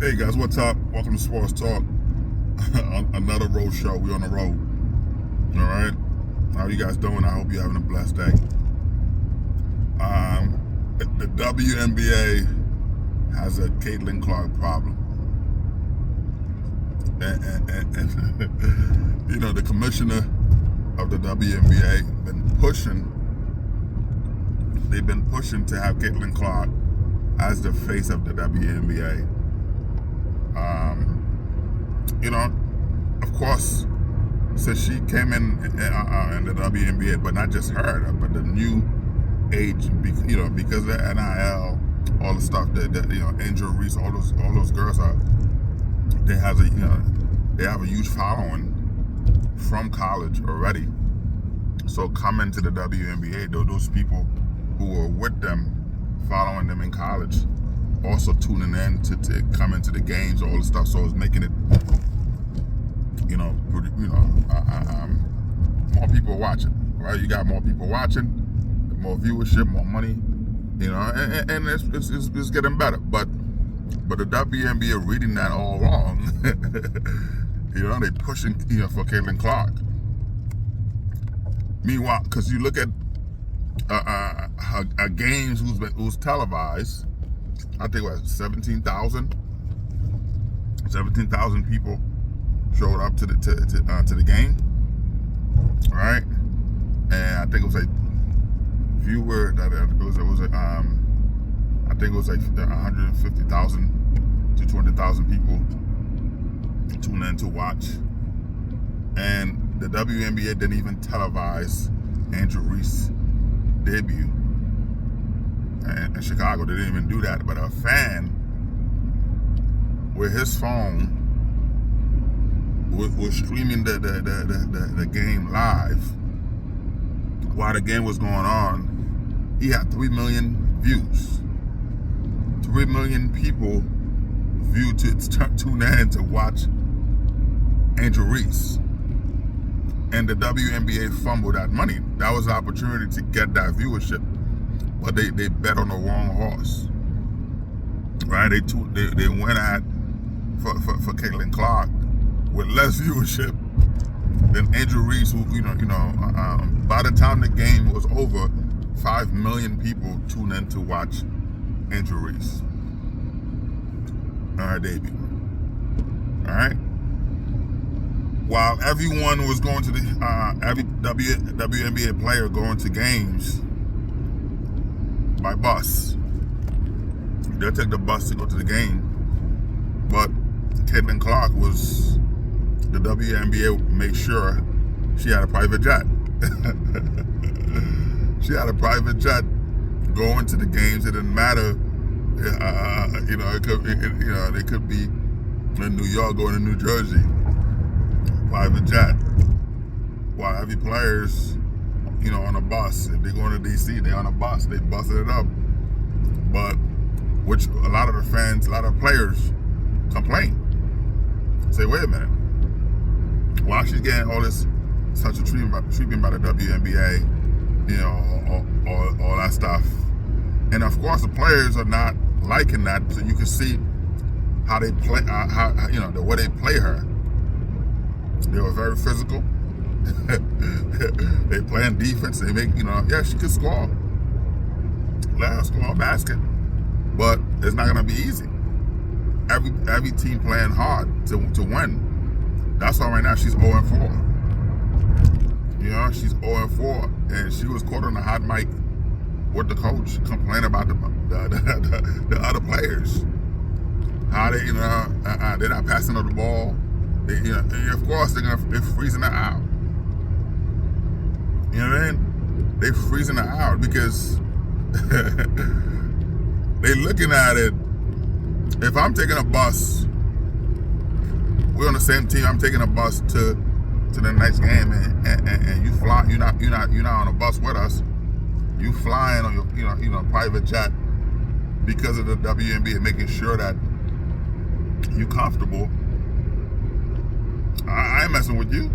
Hey guys, what's up? Welcome to Sports Talk. Another road show. We're on the road. All right. How you guys doing? I hope you're having a blessed day. The WNBA has a Caitlin Clark problem, and you know, the commissioner of the WNBA They've been pushing to have Caitlin Clark as the face of the WNBA. You know, of course, since she came in the WNBA, but not just her, but the new age, you know, because of the NIL, all the stuff that you know, injuries, all those girls they have a huge following from college already. So coming to the WNBA, those people who were with them, following them in college, also tuning in to come into the games, all the stuff. So it's making it, more people watching, right? You got more people watching, more viewership, more money, you know, and it's getting better. But the WNBA are reading that all wrong. You know, they pushing, for Caitlin Clark. Meanwhile, because you look at her games who's televised, I think it was 17,000 people showed up to the game, right? And I think it was like viewer that I think it was like 150,000 to 200,000 people tuned in to watch. And the WNBA didn't even televise Andrew Reese's debut in Chicago. They didn't even do that. But a fan with his phone was streaming the game live while the game was going on. He had 3 million views. 3 million people tuned in to watch Angel Reese. And the WNBA fumbled that money. That was the opportunity to get that viewership, but they bet on the wrong horse, right? They went at for Caitlin Clark with less viewership than Angel Reese, who by the time the game was over, 5 million people tuned in to watch Angel Reese on her debut. All right. While everyone was going to every WNBA player going to games by bus, they'll take the bus to go to the game. But Caitlin Clark the WNBA made sure she had a private jet. She had a private jet going to the games. It didn't matter, they could be in New York going to New Jersey. Private jet. While every players, on a bus. If they're going to DC, they're on a bus. They busted it up. But which a lot of the fans, a lot of players complain. Say, wait a minute. While she's getting all this such a treatment by the WNBA, all that stuff. And of course the players are not liking that, so you can see how they play, the way they play her. They were very physical. They playing defense. They make, she could score. Let her score a basket. But it's not gonna be easy. Every team playing hard to win. That's why right now she's 0-4. She's 0-4, and she was caught on the hot mic with the coach complaining about the other players. How they're not passing her the ball. And of course they're freezing her out. You know what I mean? They're freezing her out because they looking at it. If I'm taking a bus, we're on the same team. I'm taking a bus to the next game, and you fly. You're not on a bus with us. You flying on your private jet because of the WNBA making sure that you comfortable. I ain't messing with you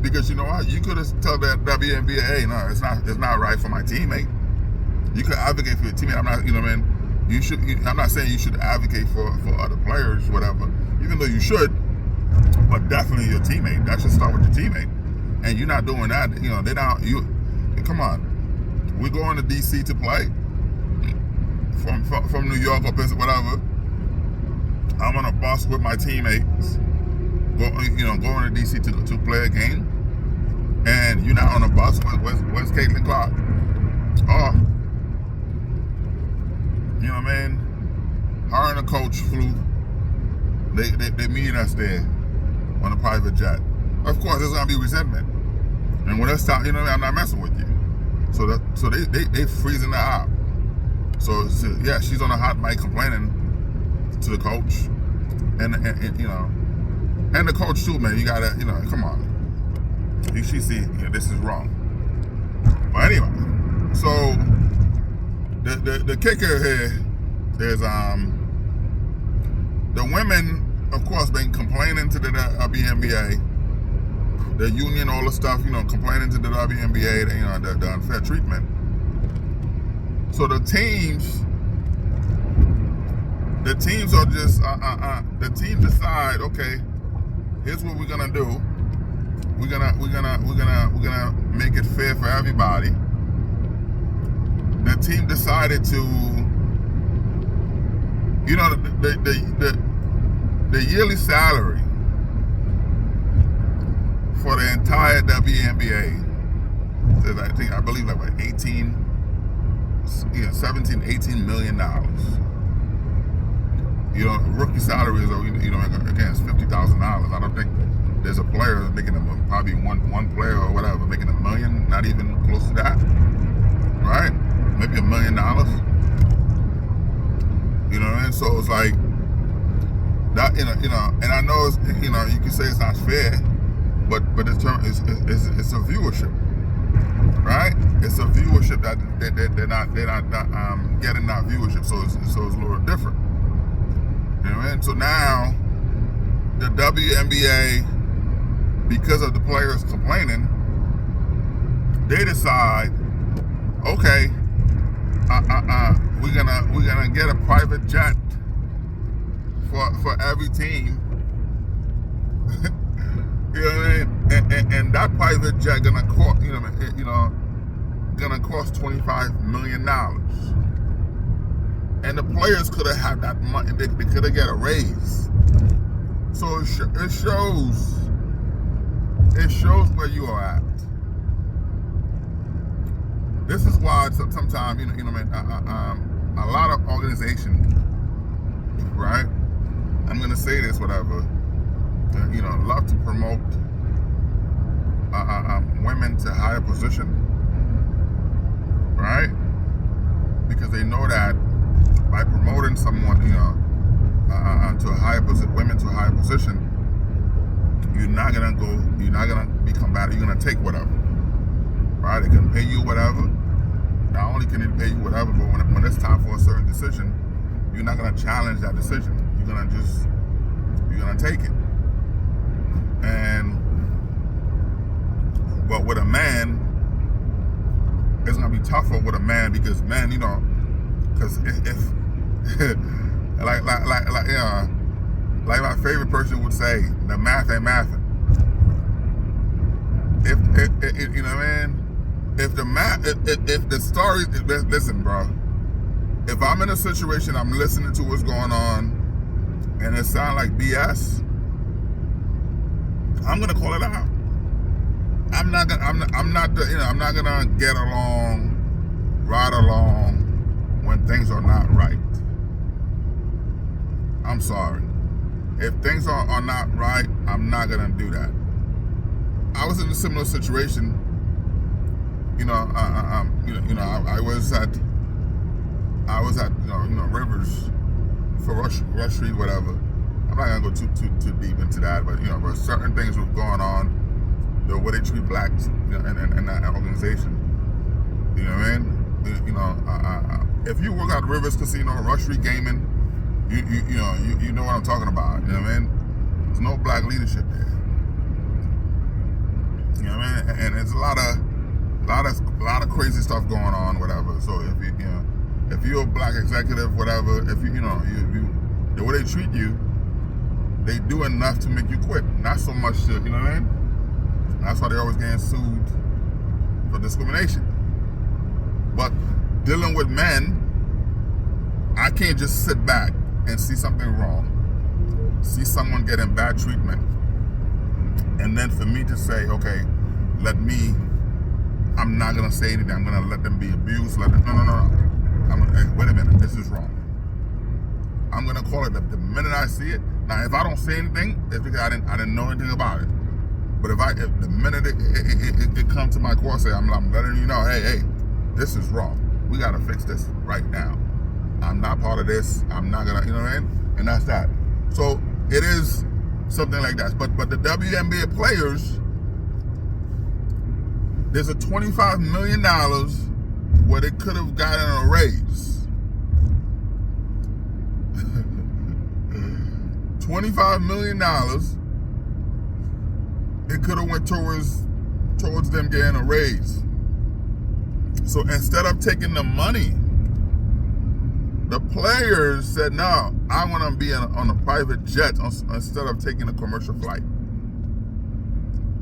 because you know what? You could have told that WNBA, hey, no, it's not right for my teammate. You could advocate for your teammate. I'm not, You should. I'm not saying you should advocate for other players, whatever. Even though you should, but definitely your teammate. That should start with your teammate. And you're not doing that. You know, they don't. You come on. We're going to DC to play from New York or whatever. I'm on a bus with my teammates, going to DC to play a game, and you're not on a bus. Where's Caitlin Clark? Oh, you know what I mean? Her and the coach flew. They meet us there on a private jet. Of course, there's gonna be resentment, and when it's time, you know, I'm not messing with you. So they freezing her out. So yeah, she's on a hot mic complaining to the coach, and you know, and the coach too, man. You gotta, you know, come on. She see, you know, this is wrong. But anyway, so the kicker here is the women, of course, been complaining to the WNBA, the union, all the stuff, you know, complaining to the WNBA, you know, the unfair treatment. So the teams are just the teams decide, okay, here's what we're gonna do. We're gonna make it fair for everybody. The team decided to, you know, the yearly salary for the entire WNBA is, I believe like what, 17, 18 million dollars. You know, rookie salary is, you know, again, it's $50,000. I don't think there's a player making probably one player or whatever making $1 million, not even close to that, right? Maybe $1 million. You know what I mean? So it's like that, you know, and I know it's, you know, you can say it's not fair, but it's a viewership, right? It's a viewership that they're not getting that viewership, so it's a little different. You know what I mean? So now the WNBA, because of the players complaining, they decide, okay, we're gonna get a private jet for every team. You know what I mean? And that private jet gonna cost, gonna cost $25 million. And the players could have had that money. They could have get a raise. So it shows where you are at. This is why sometimes, a lot of organizations, right? I'm gonna say this, whatever. Love to promote women to higher position, right? Because they know that by promoting someone, to a higher position, women to a higher position, you're not gonna be combative. You're gonna take whatever, right? They can pay you whatever. Not only can they pay you whatever, but when it's time for a certain decision, you're not gonna challenge that decision. You're gonna take it. But with a man, it's gonna be tougher with a man because men, because if like my favorite person would say, the math ain't mathing. If you know what I mean? If the story, listen, bro. If I'm in a situation, I'm listening to what's going on, and it sounds like BS, I'm gonna call it out. I'm not gonna get along, ride along when things are not right. I'm sorry. If things are not right, I'm not gonna do that. I was in a similar situation. I was at Rivers for Rush Street, whatever. I'm not gonna go too deep into that, but but certain things were going on, the way they treat blacks, in that organization. You know what I mean? If you work at Rivers Casino, Rush Street Gaming, you know what I'm talking about. You know what I mean? There's no black leadership there. You know what I mean? And it's a lot of crazy stuff going on, whatever. So if if you're a black executive, whatever, if you the way they treat you, they do enough to make you quit. Not so much to, you know what I mean? That's why they're always getting sued for discrimination. But dealing with men, I can't just sit back and see something wrong, see someone getting bad treatment, and then for me to say, okay, I'm not gonna say anything. I'm gonna let them be abused. No. Wait a minute, this is wrong. I'm gonna call it the minute I see it. Now, if I don't say anything, it's because I didn't know anything about it. But if the minute it comes to my court, I'm letting you know, hey, this is wrong. We gotta fix this right now. I'm not part of this. I'm not gonna, you know what I mean? And that's that. So it is something like that. But the WNBA players, there's a $25 million where they could have gotten a raise. $25 million, it could have went towards them getting a raise. So instead of taking the money, the players said, no, I want to be on a private jet instead of taking a commercial flight.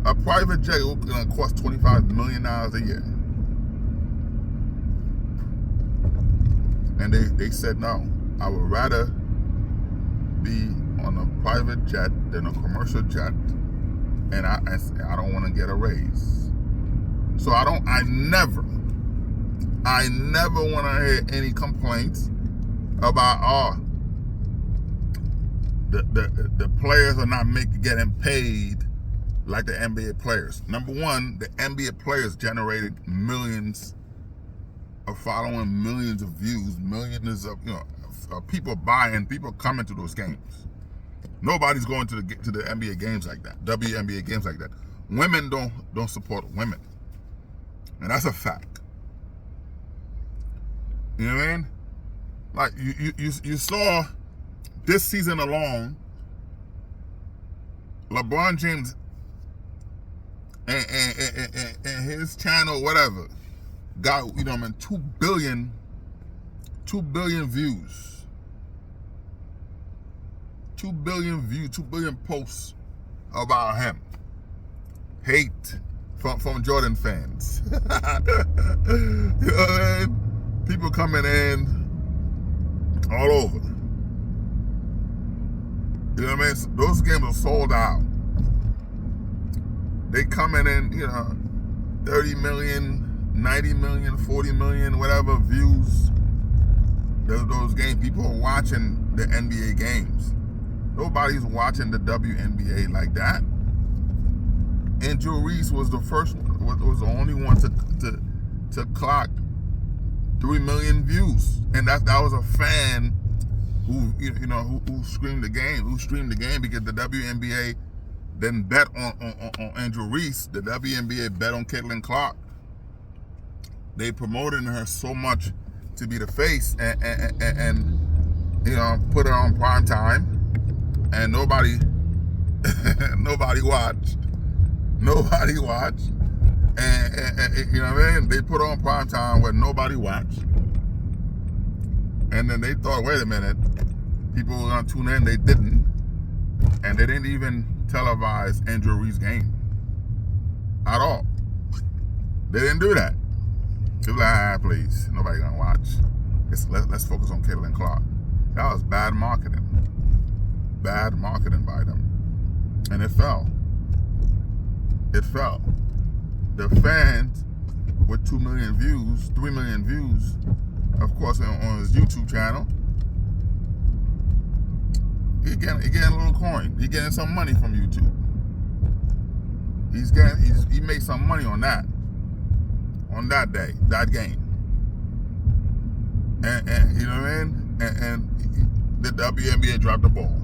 A private jet is going to cost $25 million a year. And they said, no, I would rather be on a private jet than a commercial jet, and I don't want to get a raise. So I never want to hear any complaints about the players are not getting paid like the NBA players. Number one, the NBA players generated millions of following, millions of views, millions of people buying, people coming to those games. Nobody's going to the NBA games like that, WNBA games like that. Women don't support women, and that's a fact. You know what I mean? Like you saw this season alone, LeBron James and his channel, whatever, got 2 billion views. 2 billion views, 2 billion posts about him. Hate from Jordan fans. You know what I mean? People coming in all over. You know what I mean? So those games are sold out. They coming in, 30 million, 90 million, 40 million, whatever views. Those games, people are watching the NBA games. Nobody's watching the WNBA like that. Andrew Reese was the first one, was the only one to clock 3 million views, and that was a fan who streamed the game because the WNBA didn't bet on Andrew Reese. The WNBA bet on Caitlin Clark. They promoted her so much to be the face and put her on prime time. And nobody watched. Nobody watched. And you know what I mean? They put on prime time where nobody watched. And then they thought, wait a minute, people were gonna tune in. They didn't. And they didn't even televise Andrew Reese's game at all. They didn't do that. They were like, please, nobody gonna watch. Let's focus on Caitlin Clark. That was bad marketing. Bad marketing by them. And it fell. The fans with 2 million views, 3 million views, of course, on his YouTube channel, he getting a little coin. He getting some money from YouTube. He made some money on that day, that game. And you know what I mean? And the WNBA dropped the ball.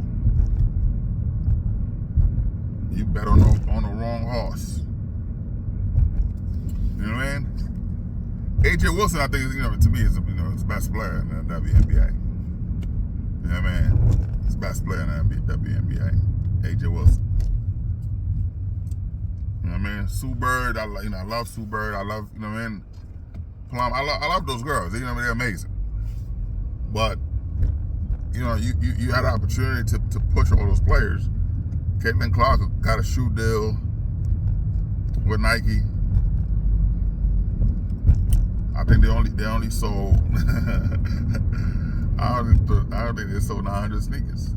You bet on the wrong horse. You know what I mean? AJ Wilson, I think, to me, is the best player in the WNBA. You know what I mean? He's the best player in the WNBA. AJ Wilson. You know what I mean? Sue Bird, I love Sue Bird. I love, Plum. I love those girls. They're amazing. But you know, you had an opportunity to push all those players. Caitlin Clark got a shoe deal with Nike. I think they only sold. I don't think they sold 900 sneakers.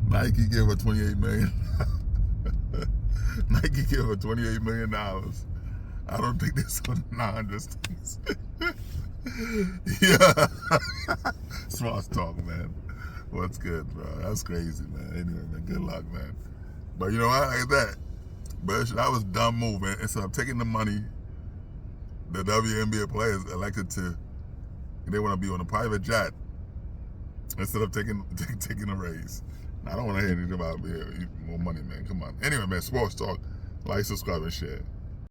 Nike gave her $28 million. Nike gave her $28 million. I don't think they sold 900 sneakers. Yeah. Smart talk, man. What's good, bro? That's crazy, man. Anyway, man, good luck, man. But you know, I like that. But that was a dumb move, man. Instead of taking the money, the WNBA players elected to, they want to be on a private jet instead of taking a raise. I don't want to hear anything about more money, man. Come on. Anyway, man, sports talk. Like, subscribe, and share.